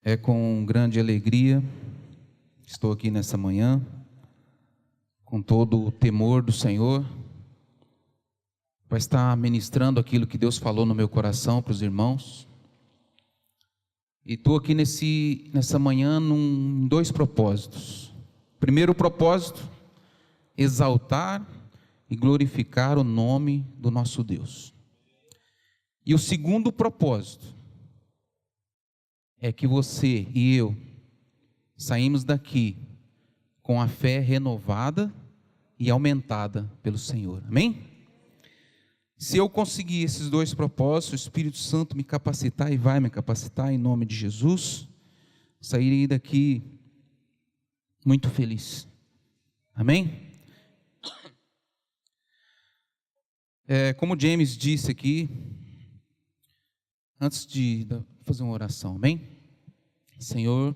É com grande alegria que estou aqui nessa manhã, com todo o temor do Senhor, para estar ministrando aquilo que Deus falou no meu coração para os irmãos. E estou aqui nessa manhã em dois propósitos. Primeiro propósito, exaltar e glorificar o nome do nosso Deus. E o segundo propósito é que você e eu saímos daqui com a fé renovada e aumentada pelo Senhor. Amém? Se eu conseguir esses dois propósitos, o Espírito Santo me capacitar e vai me capacitar em nome de Jesus, sairei daqui muito feliz. Amém? Como o James disse aqui, antes de fazer uma oração, amém? Senhor,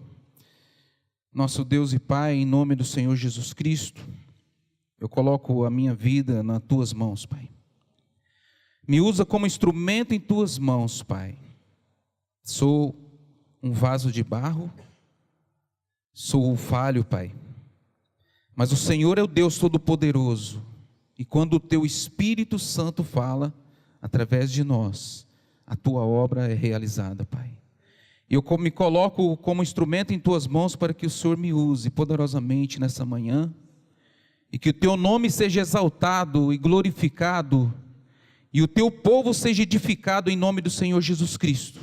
nosso Deus e Pai, em nome do Senhor Jesus Cristo, eu coloco a minha vida nas Tuas mãos, Pai. Me usa como instrumento em Tuas mãos, Pai. Sou um vaso de barro, sou falho, Pai. Mas o Senhor é o Deus Todo-Poderoso, e quando o Teu Espírito Santo fala através de nós, a Tua obra é realizada, Pai. Eu me coloco como instrumento em Tuas mãos para que o Senhor me use poderosamente nessa manhã, e que o Teu nome seja exaltado e glorificado, e o Teu povo seja edificado em nome do Senhor Jesus Cristo.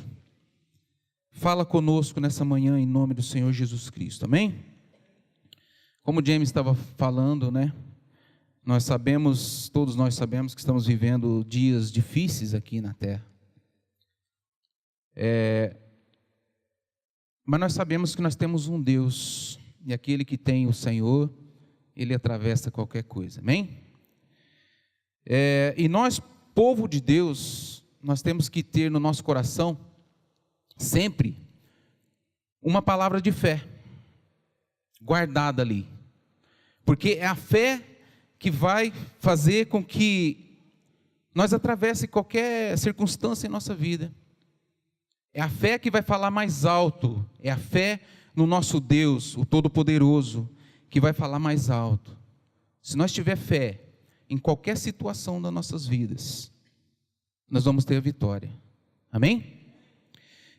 Fala conosco nessa manhã em nome do Senhor Jesus Cristo, amém? Como o James estava falando, né? Todos nós sabemos que estamos vivendo dias difíceis aqui na terra. Mas nós sabemos que nós temos um Deus, e aquele que tem o Senhor, Ele atravessa qualquer coisa, amém? E nós, povo de Deus, nós temos que ter no nosso coração, sempre, uma palavra de fé, guardada ali, porque é a fé que vai fazer com que nós atravesse qualquer circunstância em nossa vida. É a fé que vai falar mais alto, é a fé no nosso Deus, o Todo-Poderoso, que vai falar mais alto. Se nós tiver fé em qualquer situação das nossas vidas, nós vamos ter a vitória. Amém?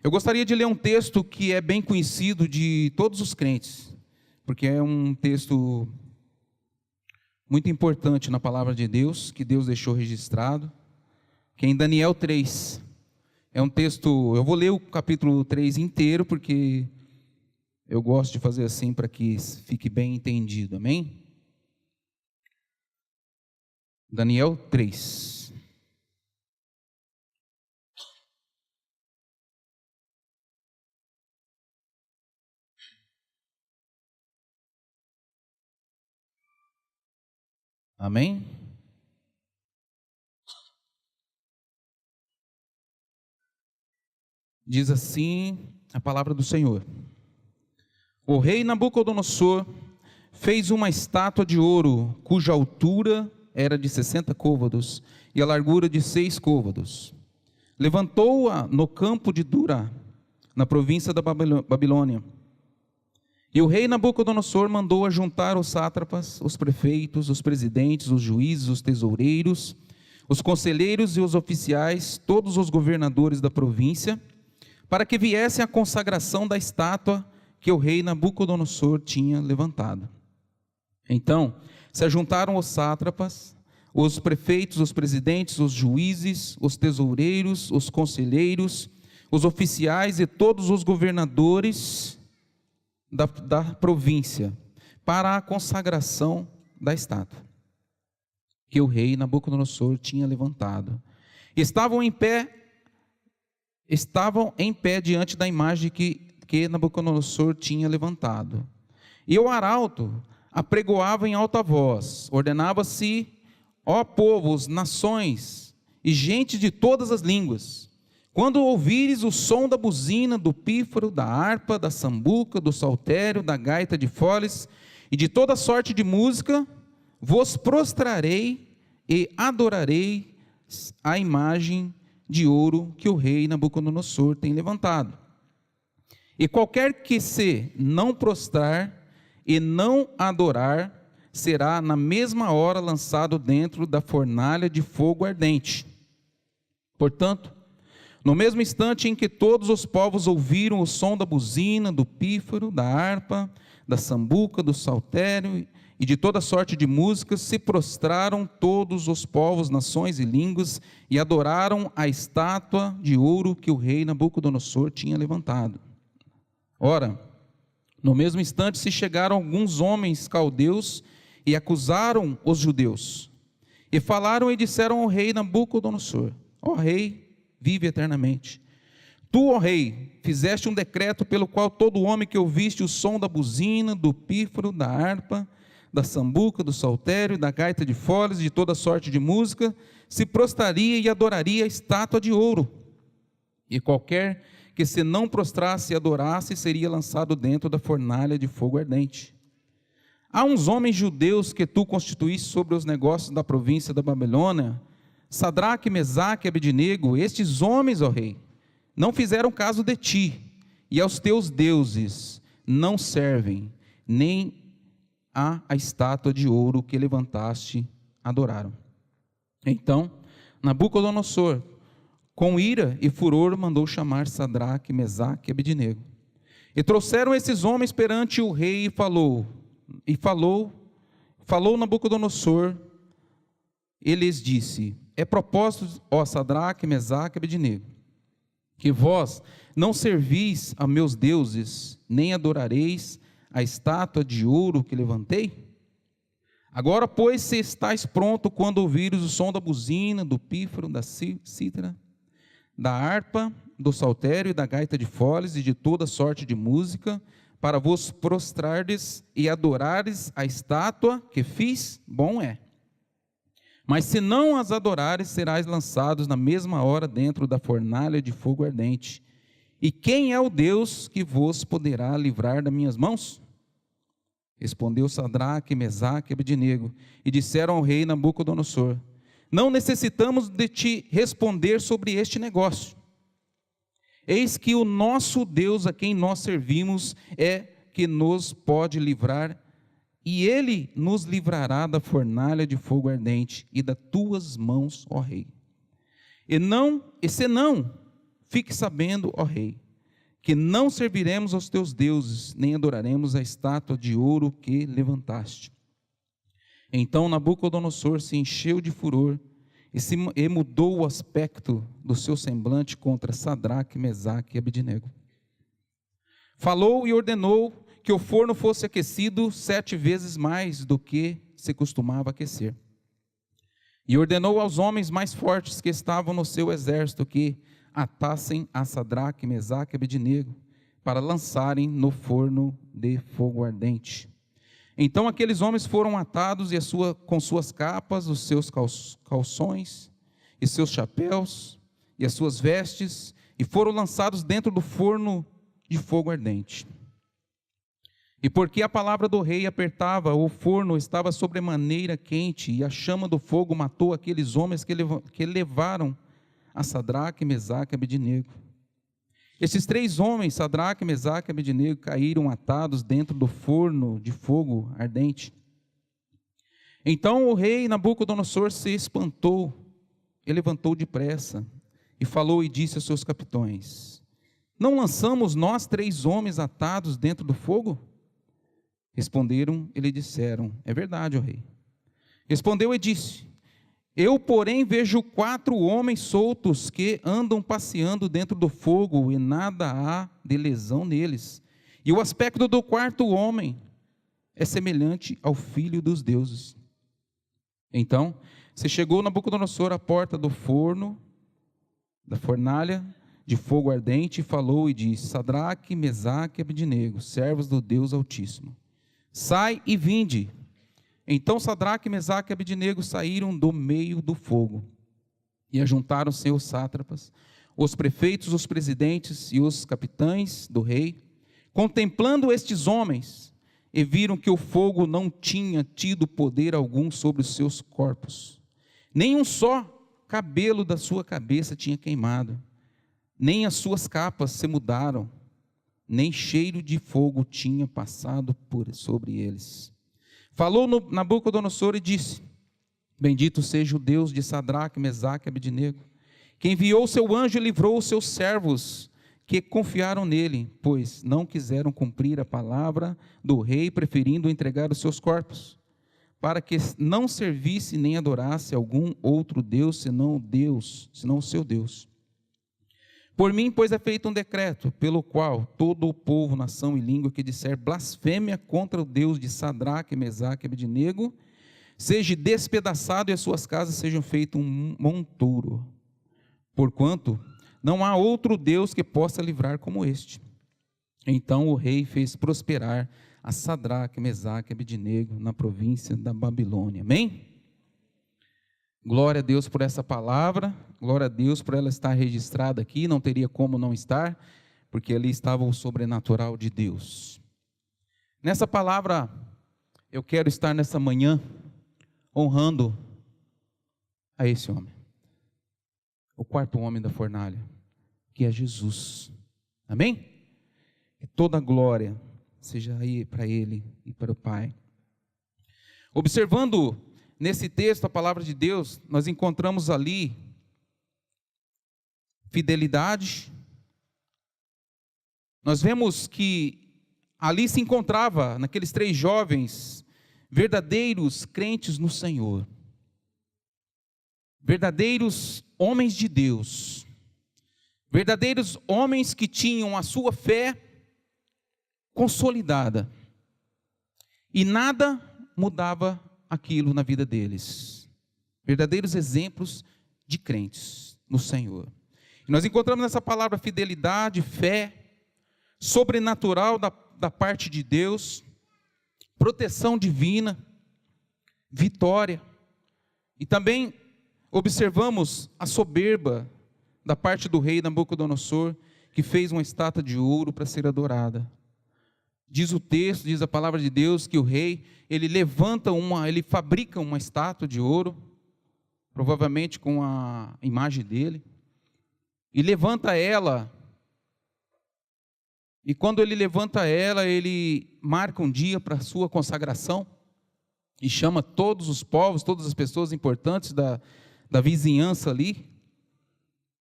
Eu gostaria de ler um texto que é bem conhecido de todos os crentes, porque é um texto muito importante na palavra de Deus, que Deus deixou registrado, que é em Daniel 3. É um texto, eu vou ler o capítulo 3 inteiro, porque eu gosto de fazer assim para que fique bem entendido, amém? Daniel 3. Amém? Diz assim a palavra do Senhor: o rei Nabucodonosor fez uma estátua de ouro, cuja altura era de 60 côvados e a largura de 6 côvados. Levantou-a no campo de Dura, na província da Babilônia. E o rei Nabucodonosor mandou ajuntar os sátrapas, os prefeitos, os presidentes, os juízes, os tesoureiros, os conselheiros e os oficiais, todos os governadores da província, para que viessem à consagração da estátua que o rei Nabucodonosor tinha levantado. Então se ajuntaram os sátrapas, os prefeitos, os presidentes, os juízes, os tesoureiros, os conselheiros, os oficiais e todos os governadores da província, para a consagração da estátua que o rei Nabucodonosor tinha levantado. Estavam em pé diante da imagem que Nabucodonosor tinha levantado. E o arauto apregoava em alta voz, ordenava-se: ó povos, nações e gente de todas as línguas, quando ouvires o som da buzina, do pífaro, da harpa, da sambuca, do saltério, da gaita de foles e de toda sorte de música, vos prostrarei e adorarei a imagem de ouro que o rei Nabucodonosor tem levantado. E qualquer que se não prostrar e não adorar, será na mesma hora lançado dentro da fornalha de fogo ardente. Portanto, no mesmo instante em que todos os povos ouviram o som da buzina, do pífaro, da harpa, da sambuca, do saltério e de toda sorte de músicas, se prostraram todos os povos, nações e línguas e adoraram a estátua de ouro que o rei Nabucodonosor tinha levantado. Ora, no mesmo instante se chegaram alguns homens caldeus e acusaram os judeus. E falaram e disseram ao rei Nabucodonosor: ó rei, vive eternamente. Tu, ó rei, fizeste um decreto pelo qual todo homem que ouviste o som da buzina, do pífaro, da harpa, da sambuca, do saltério, da gaita de foles, de toda sorte de música, se prostraria e adoraria a estátua de ouro. E qualquer que se não prostrasse e adorasse, seria lançado dentro da fornalha de fogo ardente. Há uns homens judeus que tu constituíste sobre os negócios da província da Babilônia, Sadraque, Mesaque e Abednego. Estes homens, ó rei, não fizeram caso de ti, e aos teus deuses não servem, nem a estátua de ouro que levantaste adoraram. Então Nabucodonosor, com ira e furor, mandou chamar Sadraque, Mesaque e Abednego. E trouxeram esses homens perante o rei e falou Nabucodonosor, e lhes disse: é propósito, ó Sadraque, Mesaque e Abednego, que vós não servis a meus deuses, nem adorareis a estátua de ouro que levantei? Agora, pois, se estáis pronto quando ouvires o som da buzina, do pífaro, da cítara, da harpa, do saltério e da gaita de foles e de toda sorte de música, para vos prostrardes e adorares a estátua que fiz, bom é. Mas se não as adorares, serás lançados na mesma hora dentro da fornalha de fogo ardente. E quem é o Deus que vos poderá livrar das minhas mãos? Respondeu Sadraque, Mesaque e Abednego, e disseram ao rei Nabucodonosor: não necessitamos de te responder sobre este negócio. Eis que o nosso Deus, a quem nós servimos, é que nos pode livrar, e ele nos livrará da fornalha de fogo ardente e das tuas mãos, ó rei. E se não, fique sabendo, ó rei, que não serviremos aos teus deuses, nem adoraremos a estátua de ouro que levantaste. Então Nabucodonosor se encheu de furor e mudou o aspecto do seu semblante contra Sadraque, Mesaque e Abednego. Falou e ordenou que o forno fosse aquecido 7 vezes mais do que se costumava aquecer. E ordenou aos homens mais fortes que estavam no seu exército que atassem a Sadraque, Mesaque e Abednego para lançarem no forno de fogo ardente. Então aqueles homens foram atados com suas capas, os seus calções, e seus chapéus, e as suas vestes, e foram lançados dentro do forno de fogo ardente. E porque a palavra do rei apertava, o forno estava sobremaneira quente, e a chama do fogo matou aqueles homens que levaram a Sadraque, Mesaque e Abednego. Esses 3 homens, Sadraque, Mesaque e Abednego, caíram atados dentro do forno de fogo ardente. Então o rei Nabucodonosor se espantou, e levantou depressa, e falou e disse aos seus capitães: não lançamos nós 3 homens atados dentro do fogo? Responderam e lhe disseram: é verdade, ó rei. Respondeu e disse: eu, porém, vejo 4 homens soltos que andam passeando dentro do fogo, e nada há de lesão neles. E o aspecto do 4º homem é semelhante ao filho dos deuses. Então se chegou Nabucodonosor à porta do forno, da fornalha de fogo ardente, e falou e disse: Sadraque, Mesaque e Abednego, servos do Deus Altíssimo, sai e vinde. Então Sadraque, Mesaque e Abednego saíram do meio do fogo, e ajuntaram-se os sátrapas, os prefeitos, os presidentes e os capitães do rei, contemplando estes homens, e viram que o fogo não tinha tido poder algum sobre os seus corpos, nem um só cabelo da sua cabeça tinha queimado, nem as suas capas se mudaram, nem cheiro de fogo tinha passado sobre eles. Falou Nabucodonosor e disse: bendito seja o Deus de Sadraque, Mesaque e Abednego, que enviou seu anjo e livrou os seus servos, que confiaram nele, pois não quiseram cumprir a palavra do rei, preferindo entregar os seus corpos, para que não servisse nem adorasse algum outro Deus, senão o seu Deus. Por mim, pois, é feito um decreto, pelo qual todo o povo, nação e língua que disser blasfêmia contra o Deus de Sadraque, Mesaque e Abednego, seja despedaçado e as suas casas sejam feitas um monturo. Porquanto não há outro Deus que possa livrar como este. Então o rei fez prosperar a Sadraque, Mesaque e Abednego na província da Babilônia. Amém? Glória a Deus por essa palavra, glória a Deus por ela estar registrada aqui, não teria como não estar, porque ali estava o sobrenatural de Deus. Nessa palavra, eu quero estar nessa manhã honrando a esse homem, o quarto homem da fornalha, que é Jesus. Amém? Que toda a glória seja aí para Ele e para o Pai. Observando nesse texto a palavra de Deus, nós encontramos ali fidelidade. Nós vemos que ali se encontrava, naqueles 3 jovens, verdadeiros crentes no Senhor, verdadeiros homens de Deus, verdadeiros homens que tinham a sua fé consolidada, e nada mudava aquilo na vida deles, verdadeiros exemplos de crentes no Senhor. E nós encontramos nessa palavra fidelidade, fé, sobrenatural da parte de Deus, proteção divina, vitória, e também observamos a soberba da parte do rei Nabucodonosor, que fez uma estátua de ouro para ser adorada. Diz o texto, diz a palavra de Deus, que o rei, ele fabrica uma estátua de ouro, provavelmente com a imagem dele, e levanta ela, e quando ele levanta ela, ele marca um dia para a sua consagração, e chama todos os povos, todas as pessoas importantes da vizinhança ali,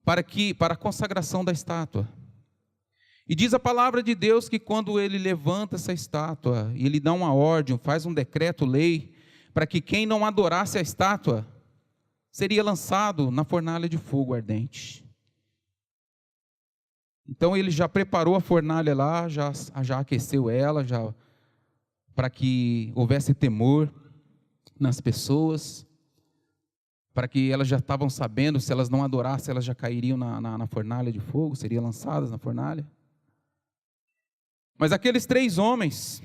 para a consagração da estátua. E diz a palavra de Deus que quando ele levanta essa estátua, e ele dá uma ordem, faz um decreto-lei, para que quem não adorasse a estátua, seria lançado na fornalha de fogo ardente. Então ele já preparou a fornalha lá, já aqueceu ela, para que houvesse temor nas pessoas, para que elas já estavam sabendo, se elas não adorassem, elas já cairiam na fornalha de fogo, seriam lançadas na fornalha. Mas aqueles 3 homens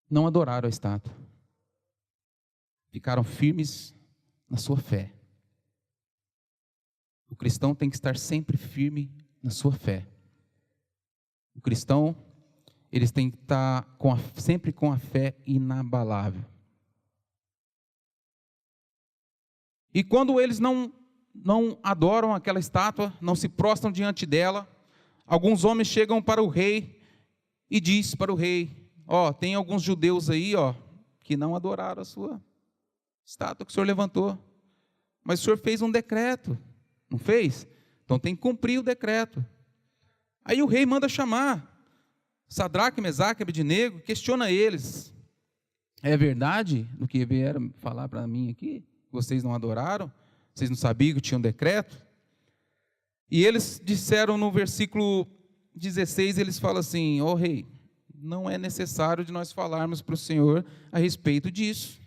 não adoraram a estátua, ficaram firmes na sua fé. O cristão tem que estar sempre firme na sua fé. O cristão, eles têm que estar sempre com a fé inabalável. E quando eles não adoram aquela estátua, não se prostram diante dela, alguns homens chegam para o rei e diz para o rei: tem alguns judeus aí, que não adoraram a sua estátua que o senhor levantou, mas o senhor fez um decreto, não fez? Então tem que cumprir o decreto. Aí o rei manda chamar Sadraque, Mesaque e Abednego, questiona eles: é verdade no que vieram falar para mim aqui? Vocês não adoraram? Vocês não sabiam que tinha um decreto? E eles disseram no versículo 16, eles falam assim: rei, não é necessário de nós falarmos para o senhor a respeito disso,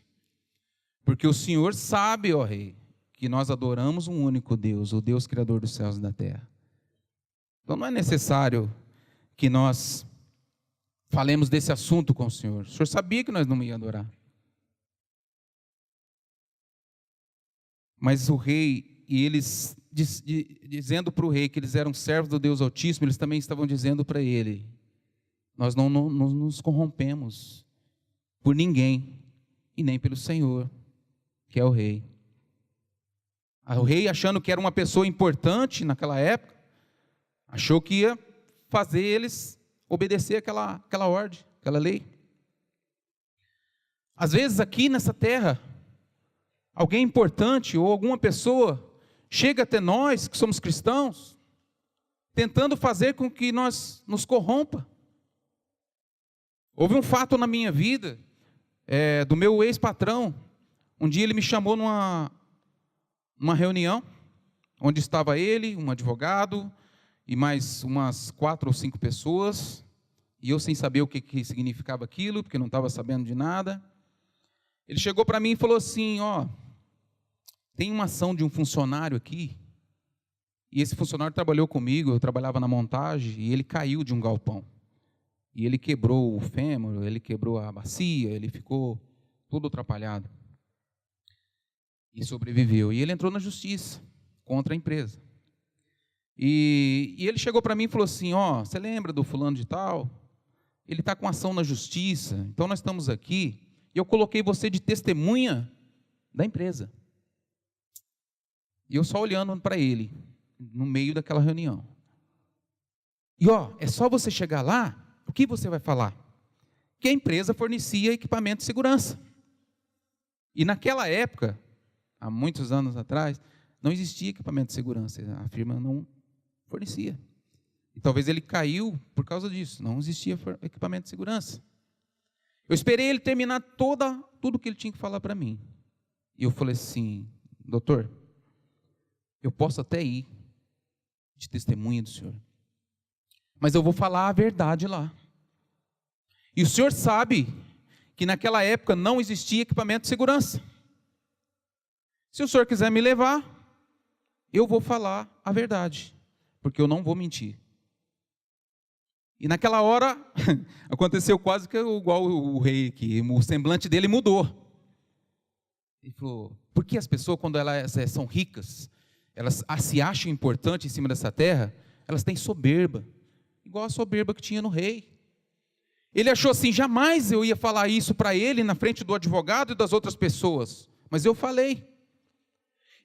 porque o senhor sabe, rei, que nós adoramos um único Deus, o Deus criador dos céus e da terra. Então não é necessário que nós falemos desse assunto com o senhor sabia que nós não íamos adorar. Mas o rei, e eles dizendo para o rei que eles eram servos do Deus Altíssimo, eles também estavam dizendo para ele: nós não nos corrompemos por ninguém, e nem pelo Senhor, que é o rei. O rei, achando que era uma pessoa importante naquela época, achou que ia fazer eles obedecer aquela ordem, aquela lei. Às vezes aqui nessa terra, alguém importante ou alguma pessoa chega até nós, que somos cristãos, tentando fazer com que nós nos corrompa. Houve um fato na minha vida, do meu ex-patrão. Um dia ele me chamou numa reunião, onde estava ele, um advogado, e mais umas 4 ou 5 pessoas, e eu sem saber o que significava aquilo, porque não estava sabendo de nada. Ele chegou para mim e falou assim, tem uma ação de um funcionário aqui, e esse funcionário trabalhou comigo, eu trabalhava na montagem, e ele caiu de um galpão. E ele quebrou o fêmur, ele quebrou a bacia, ele ficou todo atrapalhado. E sobreviveu. E ele entrou na justiça contra a empresa. E ele chegou para mim e falou assim, você lembra do fulano de tal? Ele está com ação na justiça, então nós estamos aqui, e eu coloquei você de testemunha da empresa. E eu só olhando para ele, no meio daquela reunião. E é só você chegar lá, o que você vai falar? Que a empresa fornecia equipamento de segurança. E naquela época, há muitos anos atrás, não existia equipamento de segurança, a firma não fornecia. E talvez ele caiu por causa disso, não existia equipamento de segurança. Eu esperei ele terminar tudo que ele tinha que falar para mim. E eu falei assim, doutor, eu posso até ir de testemunha do senhor, mas eu vou falar a verdade lá. E o senhor sabe que naquela época não existia equipamento de segurança. Se o senhor quiser me levar, eu vou falar a verdade, porque eu não vou mentir. E naquela hora, aconteceu quase que igual o rei aqui, o semblante dele mudou. Ele falou, porque as pessoas, quando elas são ricas, elas se acham importantes em cima dessa terra, elas têm soberba, igual a soberba que tinha no rei. Ele achou assim, jamais eu ia falar isso para ele na frente do advogado e das outras pessoas, mas eu falei.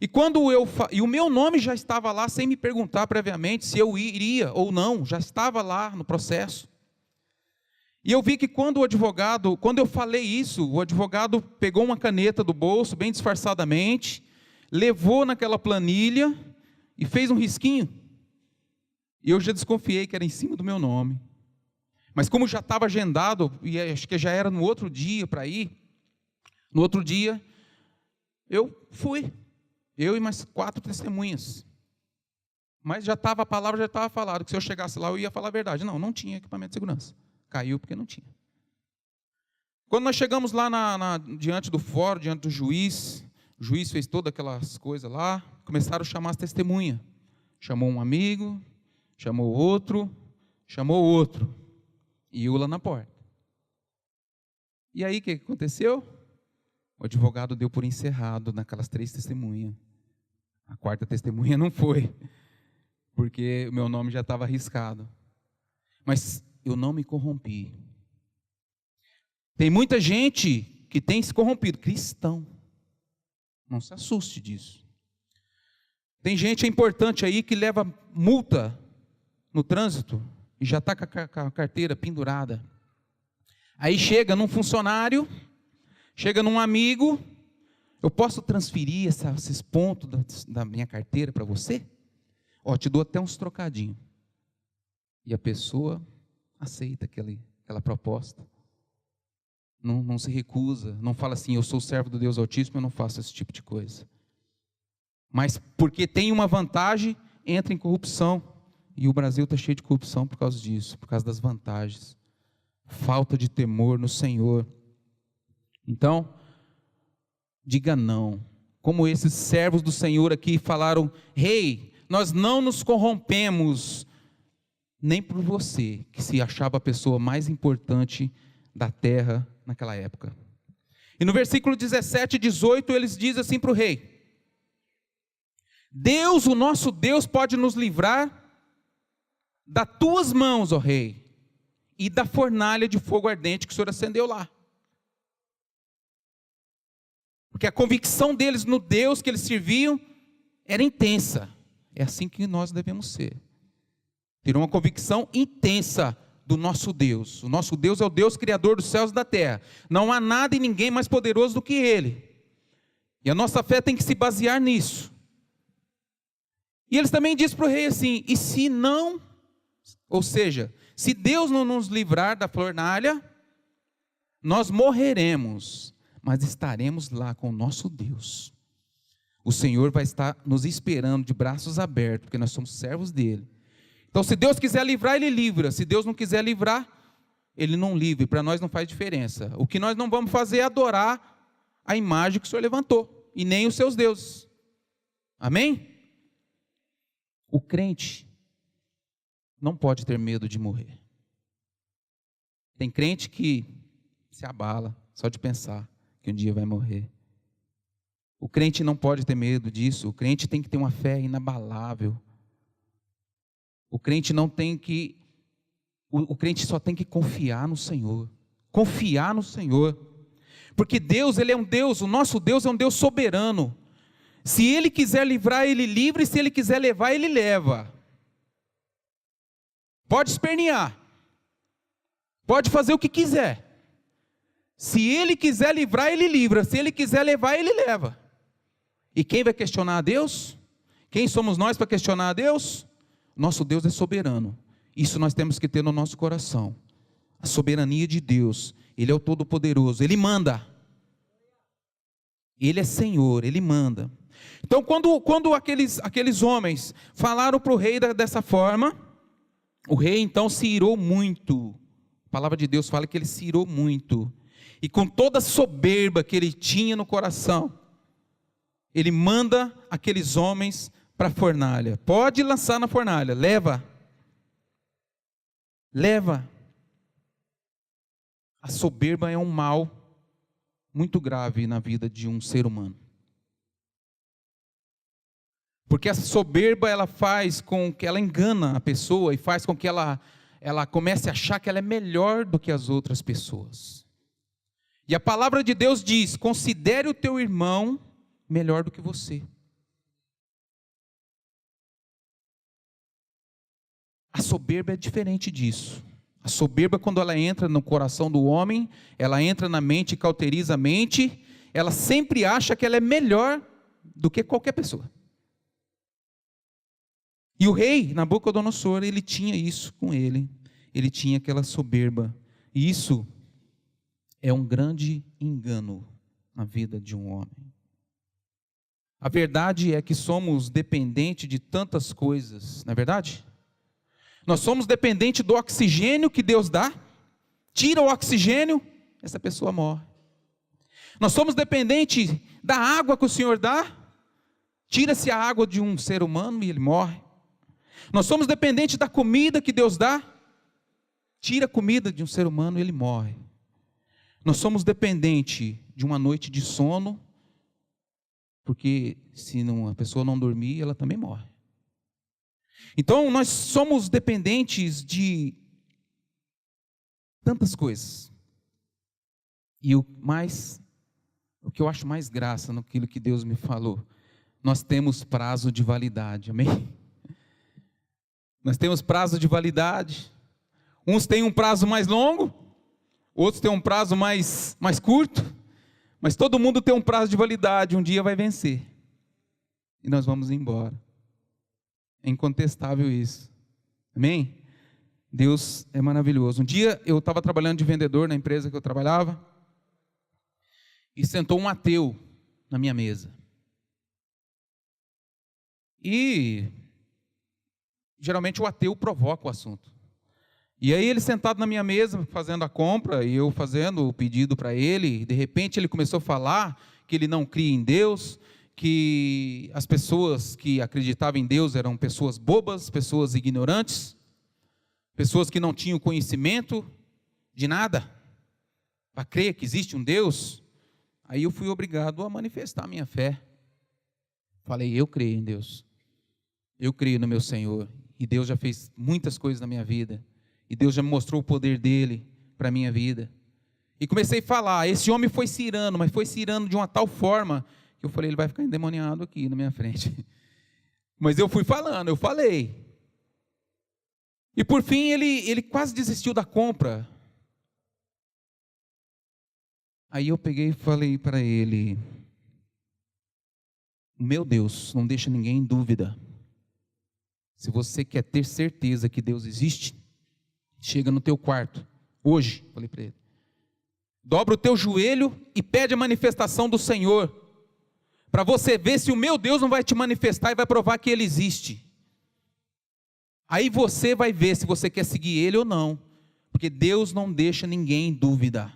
E o meu nome já estava lá, sem me perguntar previamente se eu iria ou não, já estava lá no processo. E eu vi que quando eu falei isso, o advogado pegou uma caneta do bolso, bem disfarçadamente, levou naquela planilha e fez um risquinho. E eu já desconfiei que era em cima do meu nome. Mas como já estava agendado, e acho que já era no outro dia para ir, no outro dia, eu fui. Eu e mais 4 testemunhas. Mas a palavra já estava falada, que se eu chegasse lá eu ia falar a verdade. Não tinha equipamento de segurança. Caiu porque não tinha. Quando nós chegamos lá diante do fórum, diante do juiz, o juiz fez todas aquelas coisas lá, começaram a chamar as testemunhas. Chamou um amigo, chamou outro, e eu lá na porta. E aí o que aconteceu? O advogado deu por encerrado naquelas 3 testemunhas. A 4ª testemunha não foi, porque o meu nome já estava arriscado. Mas eu não me corrompi. Tem muita gente que tem se corrompido, cristão. Não se assuste disso. Tem gente importante aí que leva multa no trânsito e já está com a carteira pendurada. Aí chega num funcionário, chega num amigo, eu posso transferir esses pontos da minha carteira para você? Te dou até uns trocadinhos. E a pessoa aceita aquela proposta. Não se recusa, não fala assim, eu sou servo do Deus Altíssimo, eu não faço esse tipo de coisa. Mas porque tem uma vantagem, entra em corrupção. E o Brasil está cheio de corrupção por causa disso, por causa das vantagens. Falta de temor no Senhor. Então, diga não. Como esses servos do Senhor aqui falaram, rei, nós não nos corrompemos, nem por você, que se achava a pessoa mais importante da terra naquela época. E no versículo 17 e 18, eles dizem assim para o rei, Deus, o nosso Deus, pode nos livrar das tuas mãos, ó rei, e da fornalha de fogo ardente que o Senhor acendeu lá. Porque a convicção deles no Deus que eles serviam era intensa. É assim que nós devemos ser. Terão uma convicção intensa do nosso Deus. O nosso Deus é o Deus criador dos céus e da terra. Não há nada e ninguém mais poderoso do que Ele. E a nossa fé tem que se basear nisso. E eles também dizem para o rei assim: e se não, ou seja, se Deus não nos livrar da fornalha, nós morreremos, mas estaremos lá com o nosso Deus. O Senhor vai estar nos esperando de braços abertos, porque nós somos servos dele. Então, se Deus quiser livrar, Ele livra. Se Deus não quiser livrar, Ele não livre. Para nós não faz diferença. O que nós não vamos fazer é adorar a imagem que o Senhor levantou, e nem os seus deuses. Amém? O crente não pode ter medo de morrer. Tem crente que se abala só de pensar que um dia vai morrer. O crente não pode ter medo disso. O crente tem que ter uma fé inabalável. O crente não tem que... O crente só tem que confiar no Senhor. Confiar no Senhor. Porque Deus, Ele é um Deus, o nosso Deus é um Deus soberano. Se Ele quiser livrar, Ele livra, e se Ele quiser levar, Ele leva. Pode espernear. Pode fazer o que quiser. Se Ele quiser livrar, Ele livra. Se Ele quiser levar, Ele leva. E quem vai questionar a Deus? Quem somos nós para questionar a Deus? Nosso Deus é soberano. Isso nós temos que ter no nosso coração. A soberania de Deus. Ele é o Todo-Poderoso. Ele manda. Ele é Senhor. Ele manda. Então, quando aqueles homens falaram para o rei dessa forma, o rei então se irou muito. A palavra de Deus fala que ele se irou muito. E com toda a soberba que ele tinha no coração, ele manda aqueles homens para a fornalha. Pode lançar na fornalha. Leva. Leva. A soberba é um mal muito grave na vida de um ser humano. Porque a soberba, ela faz com que ela engana a pessoa e faz com que ela comece a achar que ela é melhor do que as outras pessoas. E a palavra de Deus diz: considere o teu irmão melhor do que você. A soberba é diferente disso. A soberba, quando ela entra no coração do homem, ela entra na mente e cauteriza a mente, ela sempre acha que ela é melhor do que qualquer pessoa. E o rei Nabucodonosor, ele tinha isso com ele. Ele tinha aquela soberba. E isso é um grande engano na vida de um homem. A verdade é que somos dependentes de tantas coisas, não é verdade? Nós somos dependentes do oxigênio que Deus dá. Tira o oxigênio, essa pessoa morre. Nós somos dependentes da água que o Senhor dá. Tira-se a água de um ser humano e ele morre. Nós somos dependentes da comida que Deus dá. Tira a comida de um ser humano e ele morre. Nós somos dependentes de uma noite de sono, porque se a pessoa não dormir, ela também morre. Então, nós somos dependentes de tantas coisas. E o que eu acho mais graça naquilo que Deus me falou, nós temos prazo de validade, amém? Nós temos prazo de validade. Uns têm um prazo mais longo, outros têm um prazo mais curto, mas todo mundo tem um prazo de validade, um dia vai vencer. E nós vamos embora. É incontestável isso. Amém? Deus é maravilhoso. Um dia eu estava trabalhando de vendedor na empresa que eu trabalhava, e sentou um ateu na minha mesa. E geralmente o ateu provoca o assunto. E aí ele sentado na minha mesa, fazendo a compra, e eu fazendo o pedido para ele, e de repente ele começou a falar que ele não cria em Deus, que as pessoas que acreditavam em Deus eram pessoas bobas, pessoas ignorantes, pessoas que não tinham conhecimento de nada, para crer que existe um Deus. Aí eu fui obrigado a manifestar a minha fé. Falei, eu creio em Deus, eu creio no meu Senhor, e Deus já fez muitas coisas na minha vida, e Deus já me mostrou o poder dele para a minha vida. E comecei a falar, esse homem foi se irando, mas foi se irando de uma tal forma, que eu falei, ele vai ficar endemoniado aqui na minha frente. Mas eu fui falando, eu falei. E por fim ele quase desistiu da compra. Aí eu peguei e falei para ele: meu Deus, não deixa ninguém em dúvida. Se você quer ter certeza que Deus existe, chega no teu quarto, hoje, falei para ele, dobra o teu joelho e pede a manifestação do Senhor, para você ver se o meu Deus não vai te manifestar e vai provar que Ele existe. Aí você vai ver se você quer seguir Ele ou não, porque Deus não deixa ninguém em dúvida.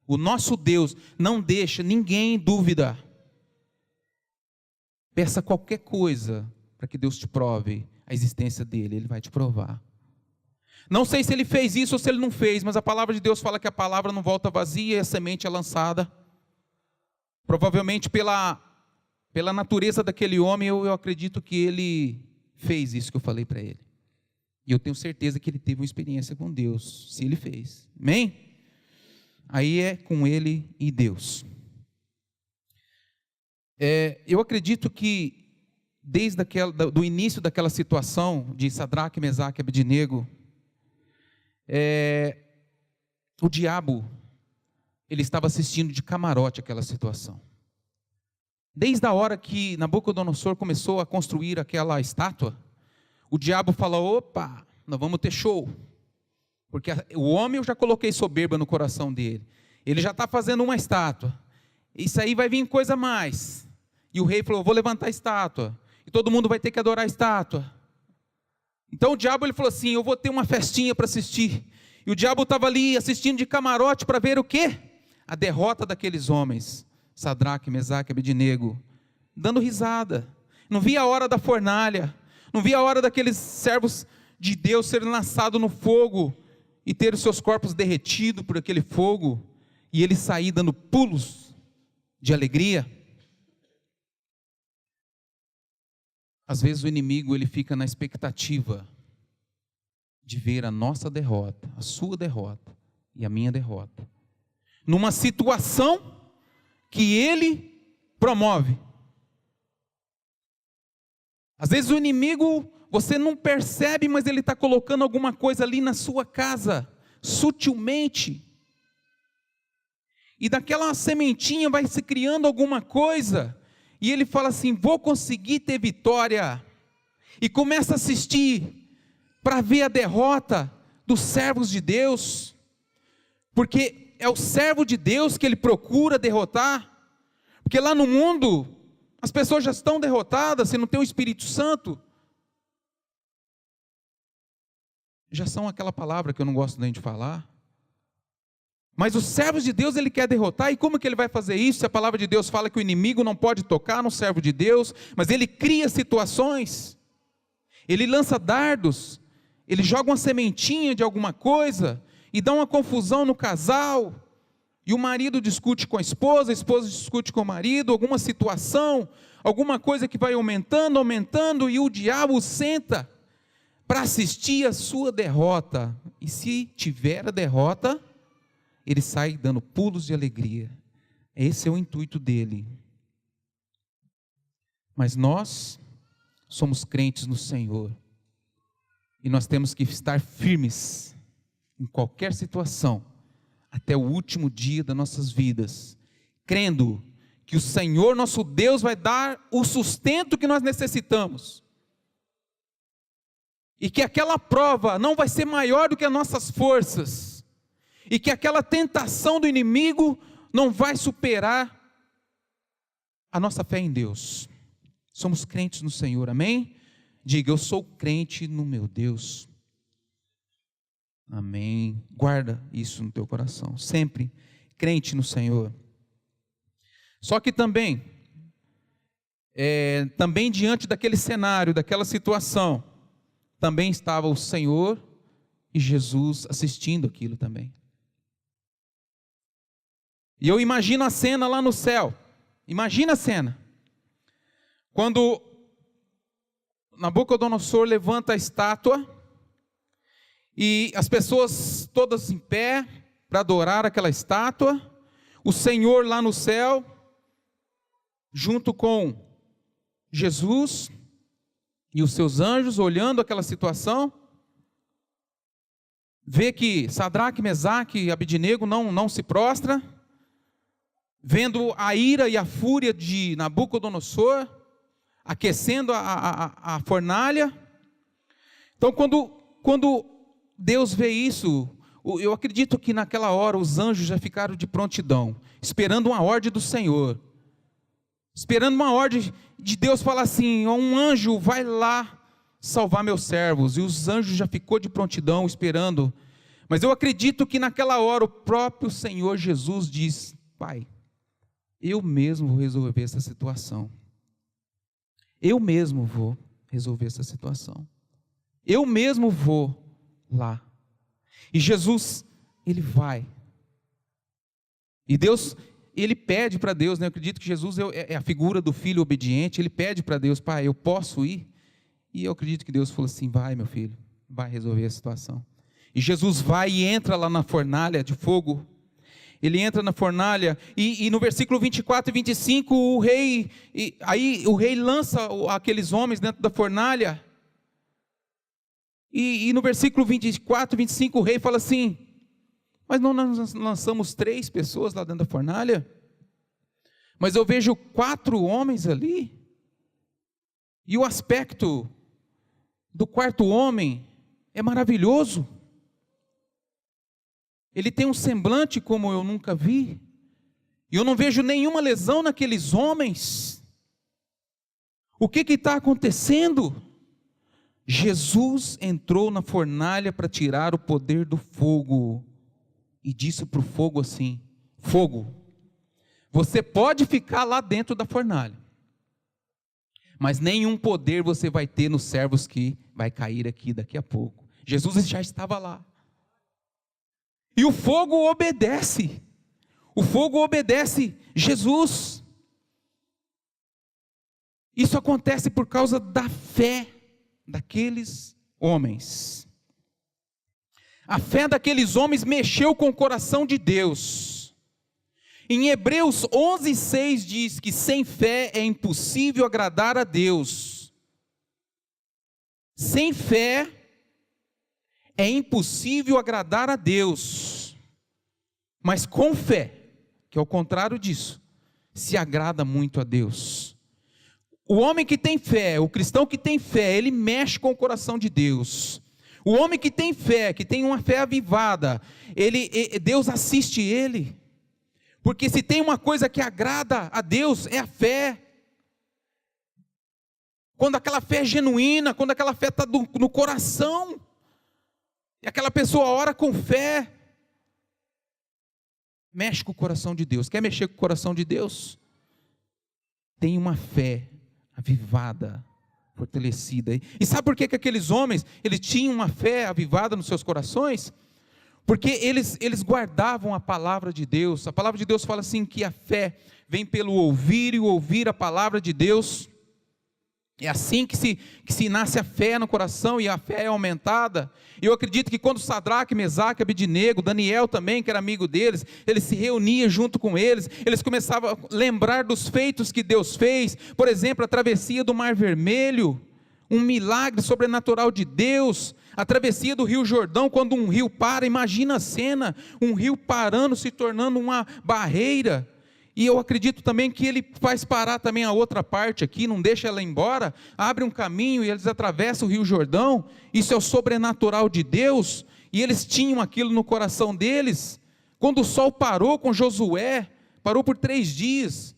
O nosso Deus não deixa ninguém em dúvida. Peça qualquer coisa para que Deus te prove a existência dele, Ele vai te provar. Não sei se ele fez isso ou se ele não fez, mas a palavra de Deus fala que a palavra não volta vazia e a semente é lançada. Provavelmente pela natureza daquele homem, eu acredito que ele fez isso que eu falei para ele. E eu tenho certeza que ele teve uma experiência com Deus, se ele fez. Amém? Aí é com ele e Deus. Eu acredito que desde do início daquela situação de Sadraque, Mesaque e Abednego, o diabo, ele estava assistindo de camarote aquela situação. Desde a hora que Nabucodonosor começou a construir aquela estátua, o diabo falou: opa, nós vamos ter show. Porque o homem, eu já coloquei soberba no coração dele. Ele já está fazendo uma estátua. Isso aí vai vir coisa a mais. E o rei falou: eu vou levantar a estátua. E todo mundo vai ter que adorar a estátua. Então o diabo, ele falou assim: eu vou ter uma festinha para assistir. E o diabo estava ali assistindo de camarote para ver o quê? A derrota daqueles homens. Sadraque, Mesaque e Abednego. Dando risada. Não via a hora da fornalha. Não via a hora daqueles servos de Deus serem lançados no fogo e ter os seus corpos derretidos por aquele fogo. E ele sair dando pulos de alegria. Às vezes o inimigo, ele fica na expectativa de ver a nossa derrota, a sua derrota e a minha derrota, numa situação que ele promove. Às vezes o inimigo, você não percebe, mas ele está colocando alguma coisa ali na sua casa, sutilmente, e daquela sementinha vai se criando alguma coisa, e ele fala assim: vou conseguir ter vitória, e começa a assistir, para ver a derrota dos servos de Deus, porque é o servo de Deus que ele procura derrotar, porque lá no mundo, as pessoas já estão derrotadas, se não tem o Espírito Santo, já são aquela palavra que eu não gosto nem de falar, mas os servos de Deus ele quer derrotar. E como que ele vai fazer isso? Se a palavra de Deus fala que o inimigo não pode tocar no servo de Deus, mas ele cria situações, ele lança dardos, ele joga uma sementinha de alguma coisa, e dá uma confusão no casal, e o marido discute com a esposa discute com o marido, alguma situação, alguma coisa que vai aumentando, e o diabo senta para assistir a sua derrota, e se tiver a derrota, ele sai dando pulos de alegria. Esse é o intuito dele. Mas nós somos crentes no Senhor, e nós temos que estar firmes em qualquer situação, até o último dia das nossas vidas, crendo que o Senhor nosso Deus vai dar o sustento que nós necessitamos, e que aquela prova não vai ser maior do que as nossas forças, e que aquela tentação do inimigo não vai superar a nossa fé em Deus. Somos crentes no Senhor, amém? Diga: eu sou crente no meu Deus. Amém. Guarda isso no teu coração, sempre crente no Senhor. Só que também diante daquele cenário, daquela situação, também estava o Senhor e Jesus assistindo aquilo também. E eu imagino a cena lá no céu. Imagina a cena. Quando Nabucodonosor levanta a estátua, e as pessoas todas em pé para adorar aquela estátua, o Senhor lá no céu, junto com Jesus e os seus anjos, olhando aquela situação, vê que Sadraque, Mesaque e Abednego não se prostra, vendo a ira e a fúria de Nabucodonosor, aquecendo a fornalha. Então, quando Deus vê isso, eu acredito que naquela hora os anjos já ficaram de prontidão, esperando uma ordem do Senhor, esperando uma ordem de Deus falar assim: um anjo vai lá salvar meus servos. E os anjos já ficou de prontidão, esperando. Mas eu acredito que naquela hora o próprio Senhor Jesus diz: Pai, eu mesmo vou resolver essa situação. Eu mesmo vou resolver essa situação. Eu mesmo vou lá. E Jesus, ele vai. E Deus, ele pede para Deus, né? Eu acredito que Jesus é a figura do filho obediente. Ele pede para Deus: Pai, eu posso ir? E eu acredito que Deus falou assim: vai, meu filho, vai resolver a situação. E Jesus vai e entra lá na fornalha de fogo. Ele entra na fornalha, e no versículo 24 e 25, o rei lança aqueles homens dentro da fornalha. E no versículo 24 e 25, o rei fala assim: mas não nós lançamos 3 pessoas lá dentro da fornalha? Mas eu vejo 4 homens ali, e o aspecto do 4º homem é maravilhoso. Ele tem um semblante como eu nunca vi, e eu não vejo nenhuma lesão naqueles homens. O que está acontecendo? Jesus entrou na fornalha para tirar o poder do fogo, e disse para o fogo assim: fogo, você pode ficar lá dentro da fornalha, mas nenhum poder você vai ter nos servos que vai cair aqui daqui a pouco. Jesus já estava lá. E o fogo obedece. O fogo obedece Jesus. Isso acontece por causa da fé daqueles homens. A fé daqueles homens mexeu com o coração de Deus. Em Hebreus 11:6 diz que sem fé é impossível agradar a Deus. Sem fé é impossível agradar a Deus, mas com fé, que é o contrário disso, se agrada muito a Deus. O homem que tem fé, o cristão que tem fé, ele mexe com o coração de Deus. O homem que tem fé, que tem uma fé avivada, Deus assiste ele, porque se tem uma coisa que agrada a Deus, é a fé. Quando aquela fé é genuína, quando aquela fé está no coração, e aquela pessoa ora com fé, mexe com o coração de Deus. Quer mexer com o coração de Deus? Tem uma fé avivada, fortalecida. E sabe por que aqueles homens, eles tinham uma fé avivada nos seus corações? Porque eles guardavam a palavra de Deus. A palavra de Deus fala assim, que a fé vem pelo ouvir, e o ouvir a palavra de Deus. É assim que se nasce a fé no coração, e a fé é aumentada. E eu acredito que quando Sadraque, Mesaque, Abednego, Daniel também, que era amigo deles, eles se reuniam junto com eles começavam a lembrar dos feitos que Deus fez. Por exemplo, a travessia do Mar Vermelho, um milagre sobrenatural de Deus. A travessia do Rio Jordão, quando um rio para, imagina a cena, um rio parando, se tornando uma barreira. E eu acredito também que ele faz parar também a outra parte aqui, não deixa ela embora, abre um caminho e eles atravessam o Rio Jordão. Isso é o sobrenatural de Deus, e eles tinham aquilo no coração deles. Quando o sol parou com Josué, parou por 3 dias,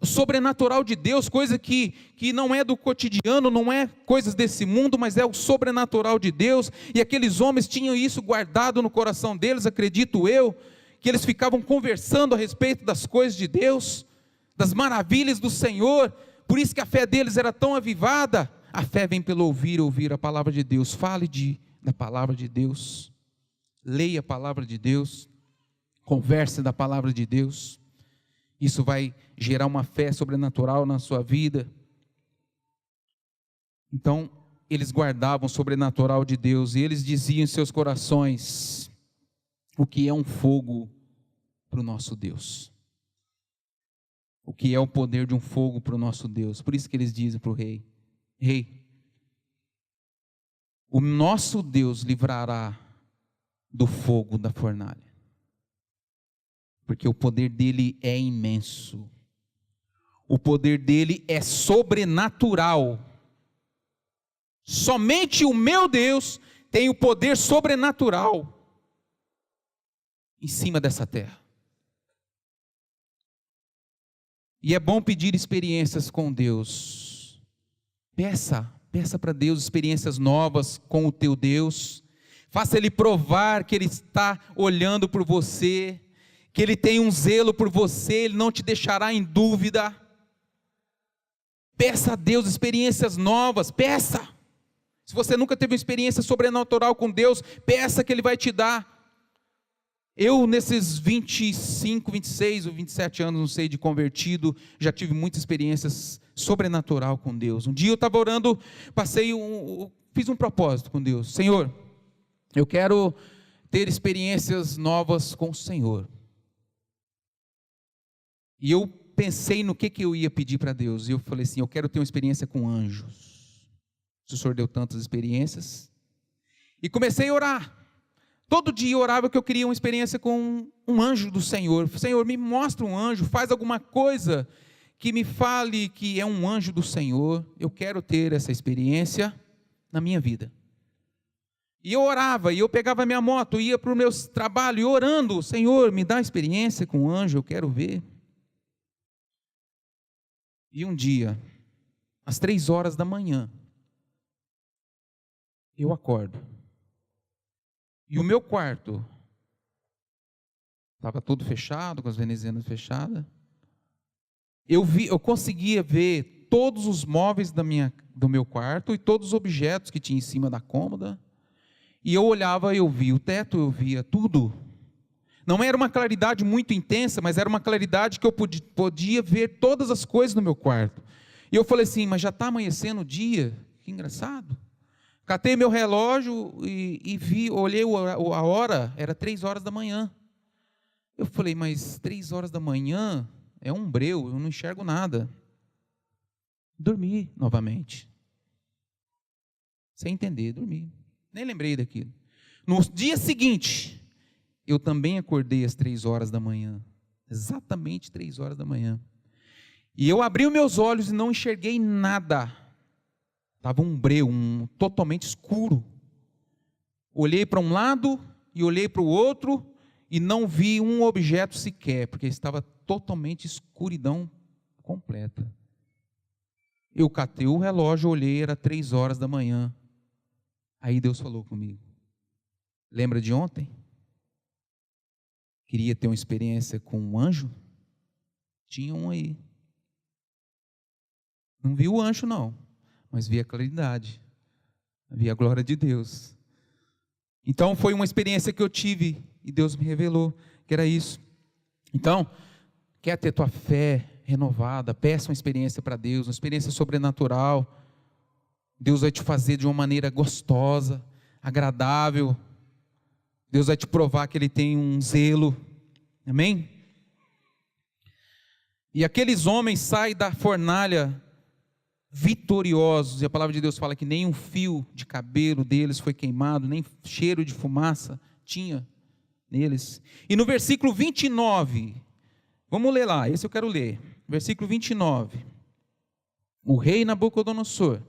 o sobrenatural de Deus, coisa que não é do cotidiano, não é coisas desse mundo, mas é o sobrenatural de Deus. E aqueles homens tinham isso guardado no coração deles, acredito eu, que eles ficavam conversando a respeito das coisas de Deus, das maravilhas do Senhor. Por isso que a fé deles era tão avivada. A fé vem pelo ouvir a palavra de Deus. Fale da palavra de Deus, leia a palavra de Deus, converse da palavra de Deus. Isso vai gerar uma fé sobrenatural na sua vida. Então, eles guardavam o sobrenatural de Deus, e eles diziam em seus corações: o que é um fogo para o nosso Deus? O que é o poder de um fogo para o nosso Deus? Por isso que eles dizem para o rei: rei, o nosso Deus livrará do fogo da fornalha. Porque o poder dele é imenso. O poder dele é sobrenatural. Somente o meu Deus tem o poder sobrenatural em cima dessa terra. E é bom pedir experiências com Deus. Peça para Deus experiências novas com o teu Deus. Faça Ele provar que Ele está olhando por você, que Ele tem um zelo por você, Ele não te deixará em dúvida. Peça a Deus experiências novas, peça. Se você nunca teve uma experiência sobrenatural com Deus, peça que Ele vai te dar. Eu, nesses 25, 26 ou 27 anos, não sei, de convertido, já tive muitas experiências sobrenatural com Deus. Um dia eu estava orando, fiz um propósito com Deus. Senhor, eu quero ter experiências novas com o Senhor. E eu pensei no que eu ia pedir para Deus. E eu falei assim, eu quero ter uma experiência com anjos. O Senhor deu tantas experiências. E comecei a orar. Todo dia eu orava que eu queria uma experiência com um anjo do Senhor. Senhor, me mostra um anjo, faz alguma coisa que me fale que é um anjo do Senhor. Eu quero ter essa experiência na minha vida. E eu orava, e eu pegava minha moto, ia para o meu trabalho, e orando, Senhor, me dá experiência com um anjo, eu quero ver. E um dia, às 3 horas da manhã, eu acordo. E o meu quarto estava todo fechado, com as venezianas fechadas. Eu conseguia ver todos os móveis do meu quarto e todos os objetos que tinha em cima da cômoda. E eu olhava, eu via o teto, eu via tudo. Não era uma claridade muito intensa, mas era uma claridade que eu podia ver todas as coisas no meu quarto. E eu falei assim, mas já está amanhecendo o dia? Que engraçado. Catei meu relógio e vi, olhei a hora, era 3 horas da manhã. Eu falei, mas 3 horas da manhã é um breu, eu não enxergo nada. Dormi novamente. Sem entender, dormi. Nem lembrei daquilo. No dia seguinte, eu também acordei às 3 horas da manhã. Exatamente 3 horas da manhã. E eu abri os meus olhos e não enxerguei nada. Estava um breu, totalmente escuro. Olhei para um lado e olhei para o outro e não vi um objeto sequer, porque estava totalmente escuridão completa. Eu catei o relógio, olhei, era 3 horas da manhã. Aí Deus falou comigo. Lembra de ontem? Queria ter uma experiência com um anjo? Tinha um aí. Não vi o anjo não. Mas vi a claridade, vi a glória de Deus. Então foi uma experiência que eu tive e Deus me revelou que era isso. Então, quer ter tua fé renovada, peça uma experiência para Deus, uma experiência sobrenatural. Deus vai te fazer de uma maneira gostosa, agradável. Deus vai te provar que Ele tem um zelo. Amém? E aqueles homens saem da fornalha vitoriosos, e a palavra de Deus fala que nem um fio de cabelo deles foi queimado, nem cheiro de fumaça tinha neles. E no versículo 29, vamos ler lá, esse eu quero ler, versículo 29, o rei Nabucodonosor,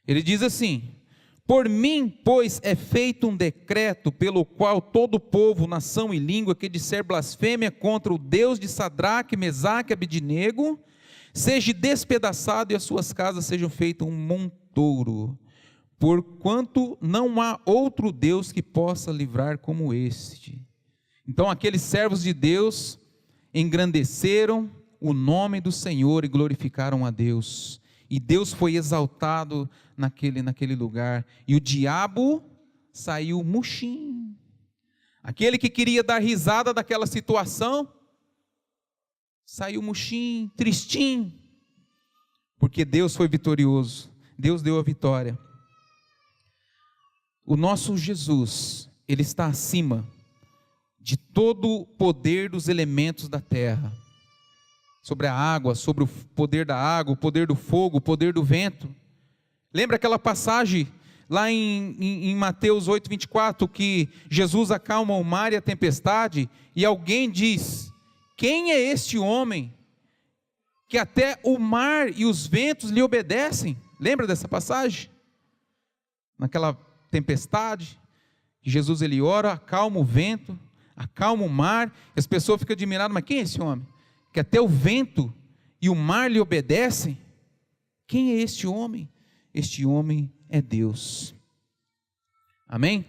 ele diz assim, por mim, pois, é feito um decreto pelo qual todo povo, nação e língua que disser blasfêmia contra o Deus de Sadraque, Mesaque e Abednego, seja despedaçado e as suas casas sejam feitas um montouro, porquanto não há outro Deus que possa livrar como este. Então aqueles servos de Deus engrandeceram o nome do Senhor e glorificaram a Deus, e Deus foi exaltado naquele lugar, e o diabo saiu murchinho. Aquele que queria dar risada daquela situação, saiu murchinho, tristinho, porque Deus foi vitorioso, Deus deu a vitória. O nosso Jesus, Ele está acima de todo o poder dos elementos da terra, sobre a água, sobre o poder da água, o poder do fogo, o poder do vento. Lembra aquela passagem lá em Mateus 8:24, que Jesus acalma o mar e a tempestade, e alguém diz: quem é este homem que até o mar e os ventos lhe obedecem? Lembra dessa passagem? Naquela tempestade, Jesus ele ora, acalma o vento, acalma o mar, e as pessoas ficam admiradas: mas quem é esse homem? Que até o vento e o mar lhe obedecem? Quem é este homem? Este homem é Deus. Amém?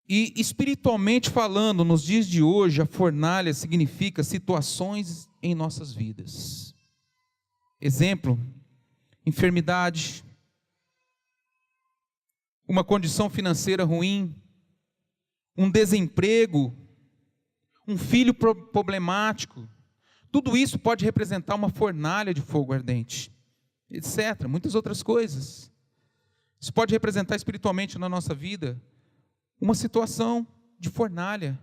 E espiritualmente falando, nos dias de hoje, a fornalha significa situações em nossas vidas. Exemplo: enfermidade, uma condição financeira ruim, um desemprego, um filho problemático. Tudo isso pode representar uma fornalha de fogo ardente, etc. Muitas outras coisas. Isso pode representar espiritualmente na nossa vida uma situação de fornalha.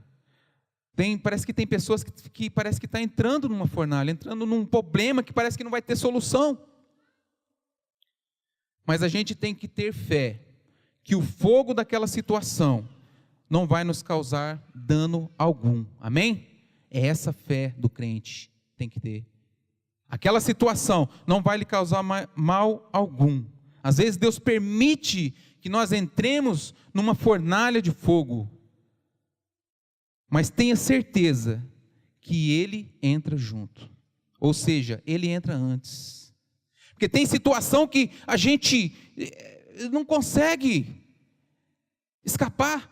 Parece que tem pessoas que parece que está entrando numa fornalha, entrando num problema que parece que não vai ter solução. Mas a gente tem que ter fé que o fogo daquela situação não vai nos causar dano algum. Amém? É essa fé do crente tem que ter. Aquela situação não vai lhe causar mal algum. Às vezes Deus permite que nós entremos numa fornalha de fogo, mas tenha certeza que Ele entra junto. Ou seja, Ele entra antes. Porque tem situação que a gente não consegue escapar.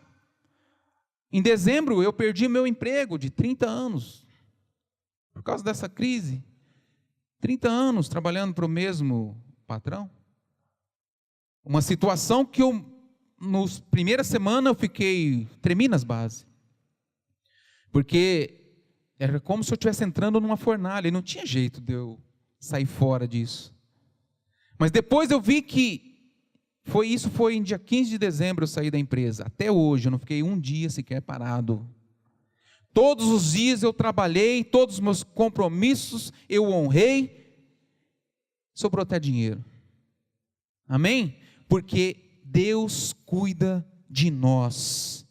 Em dezembro eu perdi meu emprego de 30 anos, por causa dessa crise. 30 anos trabalhando para o mesmo patrão. Uma situação que nos primeira semana eu tremi nas bases. Porque era como se eu estivesse entrando numa fornalha, e não tinha jeito de eu sair fora disso. Mas depois eu vi que foi em dia 15 de dezembro eu saí da empresa. Até hoje eu não fiquei um dia sequer parado. Todos os dias eu trabalhei, todos os meus compromissos eu honrei, sobrou até dinheiro. Amém? Porque Deus cuida de nós.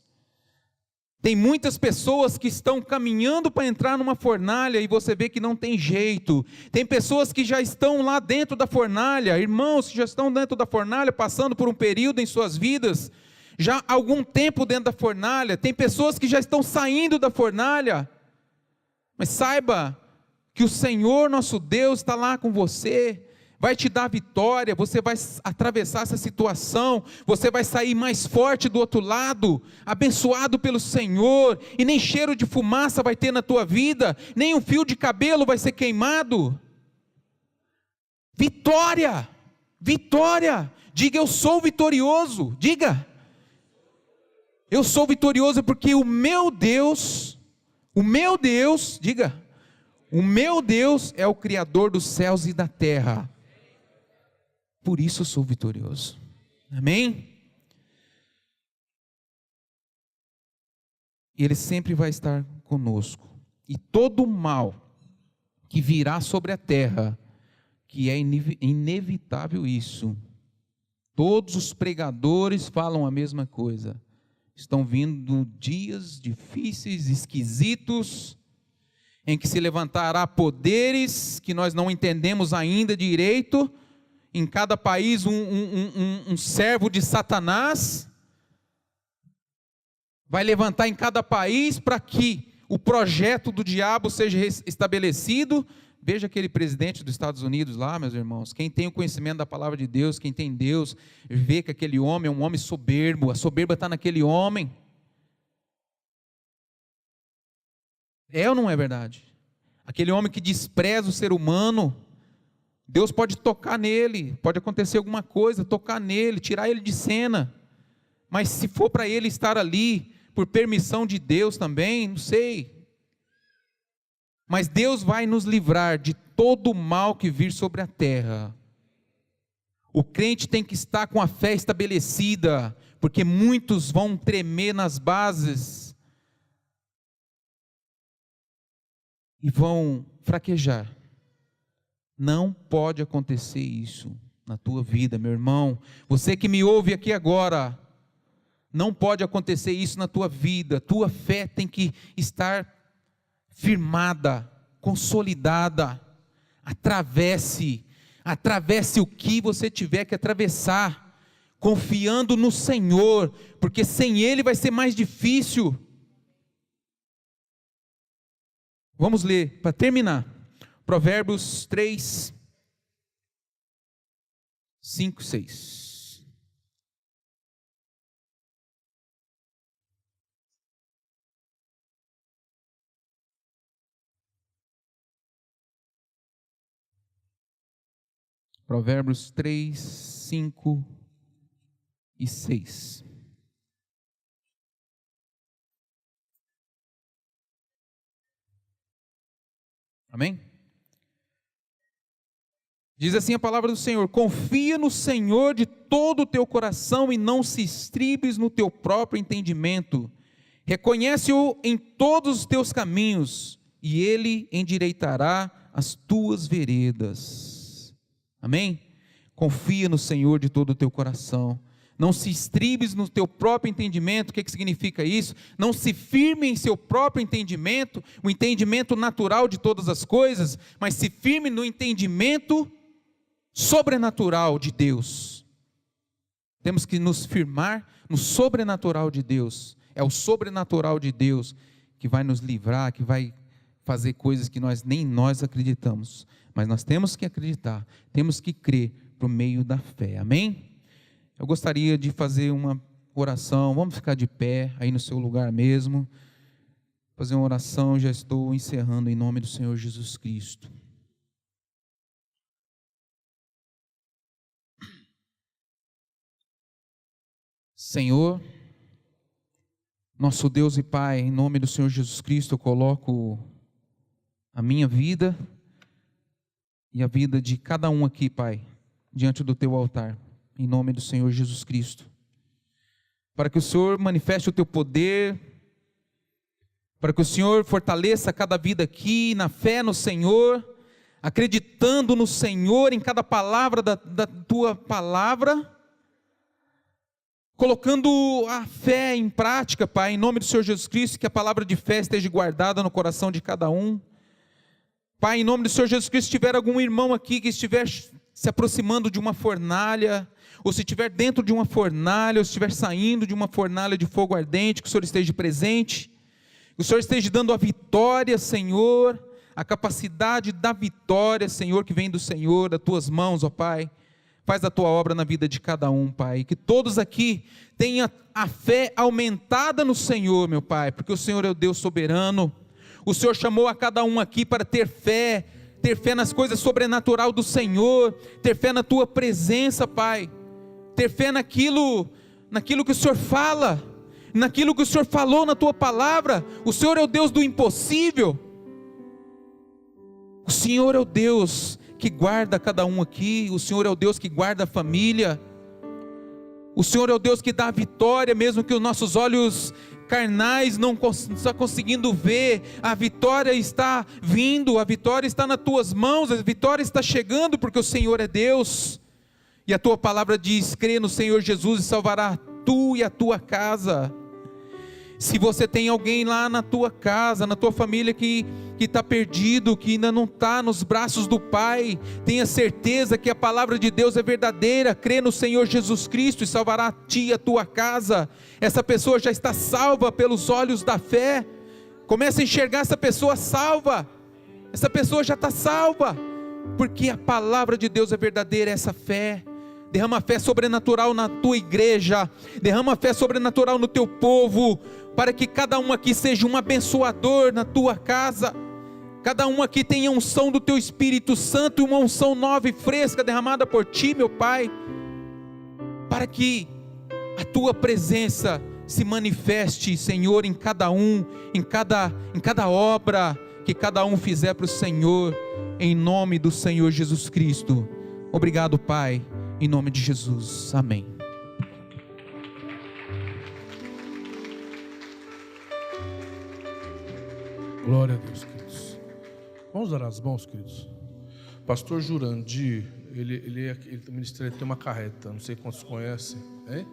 Tem muitas pessoas que estão caminhando para entrar numa fornalha e você vê que não tem jeito. Tem pessoas que já estão lá dentro da fornalha, irmãos que já estão dentro da fornalha, passando por um período em suas vidas, já há algum tempo dentro da fornalha. Tem pessoas que já estão saindo da fornalha, mas saiba que o Senhor nosso Deus está lá com você, vai te dar vitória, você vai atravessar essa situação, você vai sair mais forte do outro lado, abençoado pelo Senhor, e nem cheiro de fumaça vai ter na tua vida, nem um fio de cabelo vai ser queimado. Vitória, vitória, diga: eu sou vitorioso, diga: eu sou vitorioso porque o meu Deus, diga: o meu Deus é o Criador dos céus e da terra. Por isso eu sou vitorioso. Amém? E Ele sempre vai estar conosco. E todo mal que virá sobre a terra, que é inevitável isso. Todos os pregadores falam a mesma coisa. Estão vindo dias difíceis, esquisitos, em que se levantará poderes que nós não entendemos ainda direito. Em cada país um servo de Satanás vai levantar em cada país para que o projeto do diabo seja estabelecido. Veja aquele presidente dos Estados Unidos lá, meus irmãos. Quem tem o conhecimento da palavra de Deus, quem tem Deus, vê que aquele homem é um homem soberbo. A soberba está naquele homem. É ou não é verdade? Aquele homem que despreza o ser humano. Deus pode tocar nele, pode acontecer alguma coisa, tocar nele, tirar ele de cena. Mas se for para ele estar ali, por permissão de Deus também, não sei. Mas Deus vai nos livrar de todo o mal que vir sobre a terra. O crente tem que estar com a fé estabelecida, porque muitos vão tremer nas bases e vão fraquejar. Não pode acontecer isso. na tua vida, meu irmão. Você que me ouve aqui agora, não pode acontecer isso na tua vida. Tua fé tem que estar firmada, consolidada. Atravesse o que você tiver que atravessar, confiando no Senhor, porque sem Ele vai ser mais difícil. Vamos ler, para terminar, Provérbios 3, 5, 6. Provérbios 3, 5 e 6. Amém? Diz assim a palavra do Senhor: confia no Senhor de todo o teu coração e não se estribes no teu próprio entendimento. Reconhece-o em todos os teus caminhos e Ele endireitará as tuas veredas. Amém? Confia no Senhor de todo o teu coração. Não se estribes no teu próprio entendimento. O que significa isso? Não se firme em seu próprio entendimento, o entendimento natural de todas as coisas, mas se firme no entendimento sobrenatural de Deus. Temos que nos firmar no sobrenatural de Deus. É o sobrenatural de Deus que vai nos livrar, que vai fazer coisas que nem nós acreditamos. Mas nós temos que acreditar, temos que crer por meio da fé. Amém? Eu gostaria de fazer uma oração. Vamos ficar de pé aí no seu lugar mesmo. Fazer uma oração. Já estou encerrando em nome do Senhor Jesus Cristo. Senhor, nosso Deus e Pai, em nome do Senhor Jesus Cristo, eu coloco a minha vida e a vida de cada um aqui, Pai, diante do teu altar, em nome do Senhor Jesus Cristo, para que o Senhor manifeste o teu poder, para que o Senhor fortaleça cada vida aqui, na fé no Senhor, acreditando no Senhor, em cada palavra da tua palavra, colocando a fé em prática, Pai, em nome do Senhor Jesus Cristo, que a palavra de fé esteja guardada no coração de cada um. Pai, em nome do Senhor Jesus Cristo, se tiver algum irmão aqui que estiver se aproximando de uma fornalha, ou se estiver dentro de uma fornalha, ou se estiver saindo de uma fornalha de fogo ardente, que o Senhor esteja presente, que o Senhor esteja dando a vitória, Senhor, a capacidade da vitória, Senhor, que vem do Senhor, das tuas mãos, ó Pai. Faz a tua obra na vida de cada um, Pai, que todos aqui tenham a fé aumentada no Senhor, meu Pai, porque o Senhor é o Deus soberano. O Senhor chamou a cada um aqui para ter fé nas coisas sobrenaturais do Senhor, ter fé na tua presença, Pai, ter fé naquilo que o Senhor fala, naquilo que o Senhor falou na tua palavra. O Senhor é o Deus do impossível, o Senhor é o Deus que guarda cada um aqui, o Senhor é o Deus que guarda a família, o Senhor é o Deus que dá a vitória, mesmo que os nossos olhos carnais não estão conseguindo ver. A vitória está vindo, a vitória está nas tuas mãos, a vitória está chegando, porque o Senhor é Deus, e a tua palavra diz: crê no Senhor Jesus e salvará tu e a tua casa. Se você tem alguém lá na tua casa, na tua família que está perdido, que ainda não está nos braços do Pai, tenha certeza que a palavra de Deus é verdadeira. Crê no Senhor Jesus Cristo e salvará a ti e a tua casa. Essa pessoa já está salva pelos olhos da fé. Comece a enxergar essa pessoa salva. Essa pessoa já está salva, porque a palavra de Deus é verdadeira. Essa fé, derrama fé sobrenatural na tua igreja, derrama fé sobrenatural no teu povo, para que cada um aqui seja um abençoador na tua casa, cada um aqui tenha unção do teu Espírito Santo, uma unção nova e fresca derramada por ti, meu Pai, para que a tua presença se manifeste, Senhor, em cada um, em cada obra que cada um fizer para o Senhor, em nome do Senhor Jesus Cristo. Obrigado, Pai, em nome de Jesus, amém. Glória a Deus, queridos. Vamos dar as mãos, queridos. Pastor Jurandir, ele tem uma carreta, não sei quantos conhecem, hein?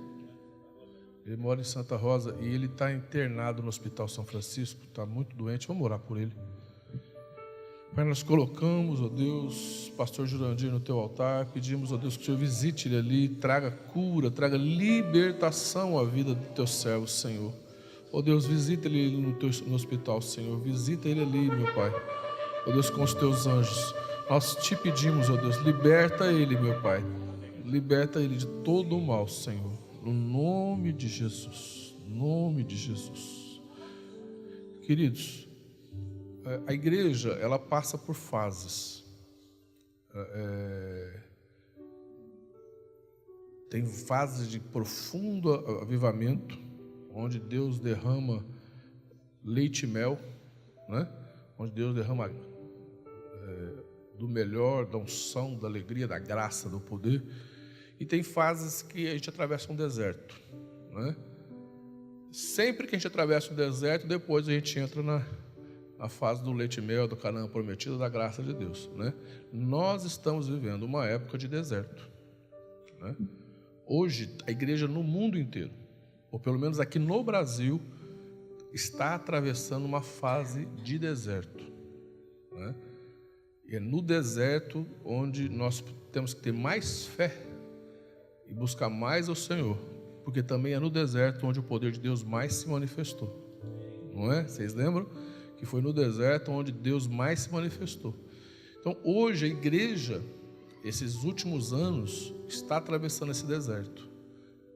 Ele mora em Santa Rosa e ele está internado no Hospital São Francisco, está muito doente, vamos orar por ele. Pai, nós colocamos, ó Deus, Pastor Jurandir no teu altar, pedimos, ó Deus, que o Senhor visite ele ali, traga cura, traga libertação à vida do teu servo, Senhor. Ó Deus, visita ele no hospital, Senhor, visita ele ali, meu Pai, ó Deus, com os teus anjos. Nós te pedimos, ó Deus, liberta ele, meu Pai, liberta ele de todo o mal, Senhor, no nome de Jesus, no nome de Jesus. Queridos, a igreja, ela passa por fases. Tem fases de profundo avivamento, onde Deus derrama leite e mel, né? Onde Deus derrama do melhor, da unção, da alegria, da graça, do poder. E tem fases que a gente atravessa um deserto, né? Sempre que a gente atravessa um deserto, depois a gente entra na fase do leite e mel, do Canaã prometido, da graça de Deus, né? Nós estamos vivendo uma época de deserto, né? Hoje, a igreja no mundo inteiro, ou pelo menos aqui no Brasil, está atravessando uma fase de deserto, né? E é no deserto onde nós temos que ter mais fé e buscar mais ao Senhor, porque também é no deserto onde o poder de Deus mais se manifestou, não é? Vocês lembram? Que foi no deserto onde Deus mais se manifestou. Então hoje a igreja, esses últimos anos, está atravessando esse deserto.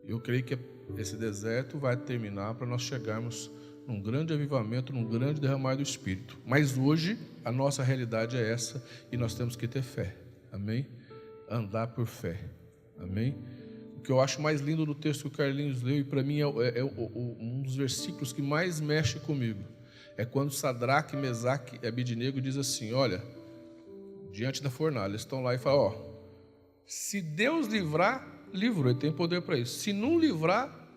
Eu creio que esse deserto vai terminar para nós chegarmos num grande avivamento, num grande derramar do Espírito. Mas hoje a nossa realidade é essa e nós temos que ter fé, amém? Andar por fé, amém? O que eu acho mais lindo no texto que o Carlinhos leu, e para mim é um dos versículos que mais mexe comigo, é quando Sadraque, Mesaque e Abidnego diz assim, olha, diante da fornalha, eles estão lá e falam, ó, se Deus livrar, livrou, ele tem poder para isso. Se não livrar,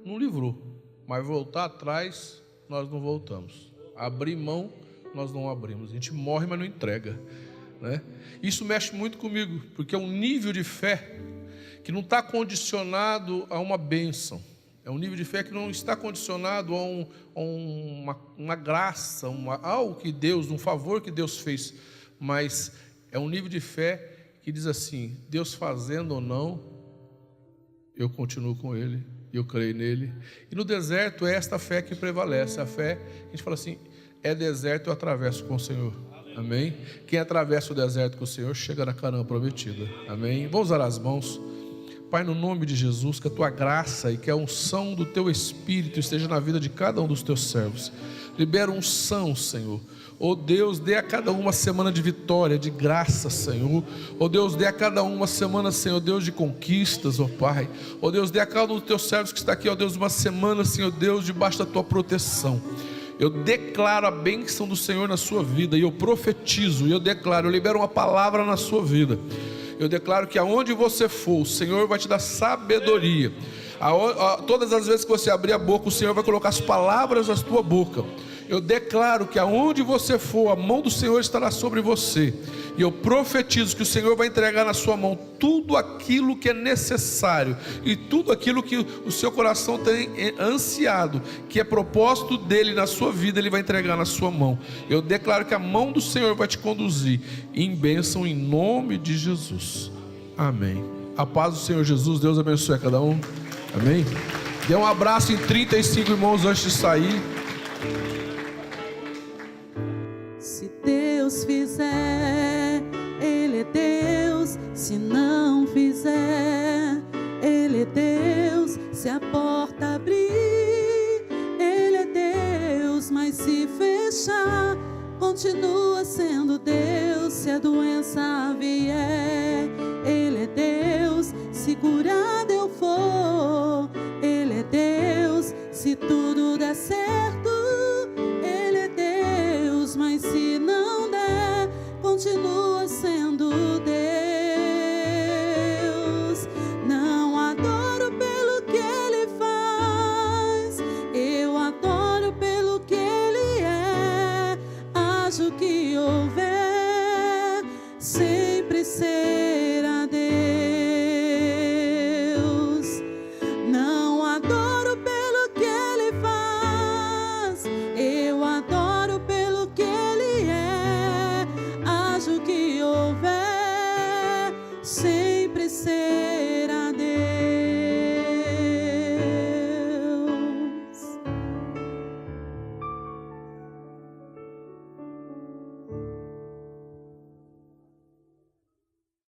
não livrou. Mas voltar atrás, nós não voltamos. Abrir mão, nós não abrimos. A gente morre, mas não entrega, né? Isso mexe muito comigo, porque é um nível de fé que não está condicionado a uma bênção. É um nível de fé que não está condicionado a uma graça, algo que Deus, um favor que Deus fez, mas é um nível de fé que diz assim, Deus fazendo ou não, eu continuo com Ele, eu creio nele. E no deserto é esta fé que prevalece, a fé, a gente fala assim, é deserto, eu atravesso com o Senhor, amém? Quem atravessa o deserto com o Senhor, chega na Canaã prometida, amém? Vamos usar as mãos. Pai, no nome de Jesus, que a tua graça e que a unção do teu Espírito esteja na vida de cada um dos teus servos. Libera unção, Senhor. Oh Deus, dê a cada um uma semana de vitória, de graça, Senhor. Oh Deus, dê a cada um uma semana, Senhor Deus, de conquistas, ó Pai. Oh Deus, dê a cada um dos teus servos que está aqui, ó Deus, uma semana, Senhor Deus, debaixo da tua proteção. Eu declaro a bênção do Senhor na sua vida, e eu profetizo, e eu declaro, eu libero uma palavra na sua vida. Eu declaro que aonde você for, o Senhor vai te dar sabedoria. Todas as vezes que você abrir a boca, o Senhor vai colocar as palavras na tua boca. Eu declaro que aonde você for, a mão do Senhor estará sobre você. E eu profetizo que o Senhor vai entregar na sua mão tudo aquilo que é necessário e tudo aquilo que o seu coração tem ansiado, que é propósito dele na sua vida, ele vai entregar na sua mão. Eu declaro que a mão do Senhor vai te conduzir em bênção em nome de Jesus. Amém. A paz do Senhor Jesus, Deus abençoe a cada um. Amém. Dê um abraço em 35 irmãos antes de sair. Se Deus fizer, Ele é Deus. Se não fizer, Ele é Deus. Se a porta abrir, Ele é Deus. Mas se fechar, continua sendo Deus. Se a doença vier, Ele é Deus. Se curado eu for, Ele é Deus. Se tudo der certo,